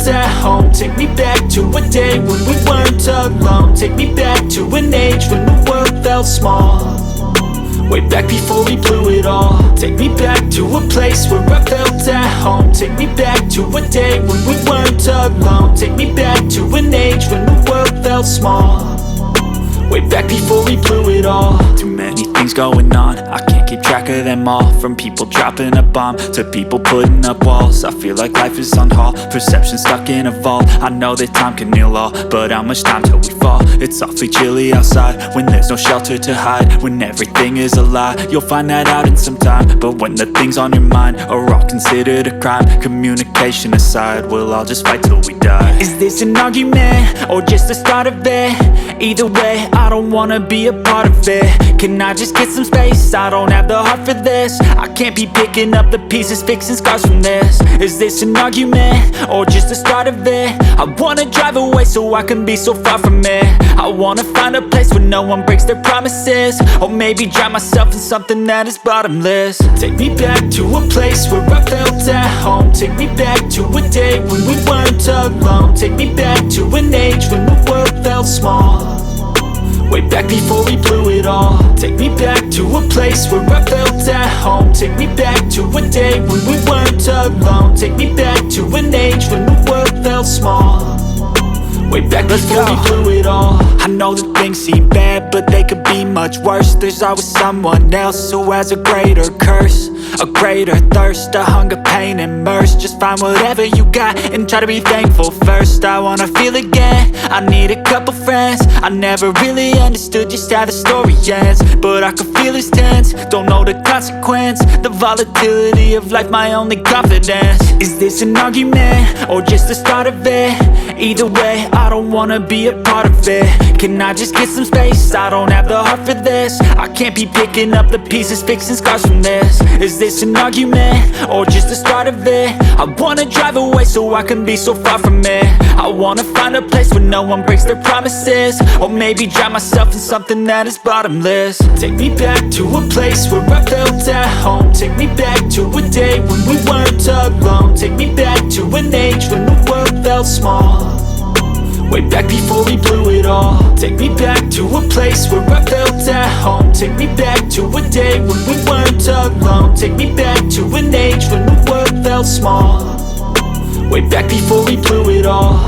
at home. Take me back to a day when we weren't alone. Take me back to an age when the world felt small, way back before we blew it all. Take me back to a place where I felt at home. Take me back to a day when we weren't alone. Take me back to an age when the world felt small, way back before we blew it all. Too many things going on, I can't keep track of them all. From people dropping a bomb to people putting up walls. I feel like life is on hold, perception stuck in a vault. I know that time can heal all, but how much time till we fall? It's awfully chilly outside when there's no shelter to hide. When everything is a lie, you'll find that out in some time. But when the things on your mind are all considered a crime, communication aside, we'll all just fight till we die. Is this an argument or just the start of it? Either way, I don't wanna be a part of it. Can I just get some space? I don't have the heart for this. I can't be picking up the pieces, fixing scars from this. Is this an argument or just the start of it? I wanna drive away so I can be so far from it. I wanna find a place where no one breaks their promises, or maybe drown myself in something that is bottomless. Take me back to a place where I felt at home. Take me back to a day when we weren't alone. Take me back to an age when the world felt small, way back before we blew it all. Take me back to a place where I felt at home. Take me back to a day when we weren't alone. Take me back to an age when the world felt small, way back before we blew it all. I know that things seem bad, but they could be much worse. There's always someone else who has a greater curse, a greater thirst, a hunger, pain, and mercy. Just find whatever you got and try to be thankful first. I wanna feel again, I need a couple friends. I never really understood just how the story ends, but I can feel it's tense, don't know the consequence. The volatility of life, my only confidence. Is this an argument or just the start of it? Either way, I don't wanna be a part of it. Can I just get some space? I don't have the heart for this. I can't be picking up the pieces, fixing scars from this. Is this an argument or just the start of it? I wanna drive away so I can be so far from it. I wanna find a place where no one breaks their promises, or maybe drown myself in something that is bottomless. Take me back to a place where I felt at home. Take me back to a day when we weren't alone. Take me back to an age when the world felt small, way back before we blew it all. Take me back to a place where I felt at home. Take me back to a day when we weren't alone. Take me back to an age when the world felt small, way back before we blew it all.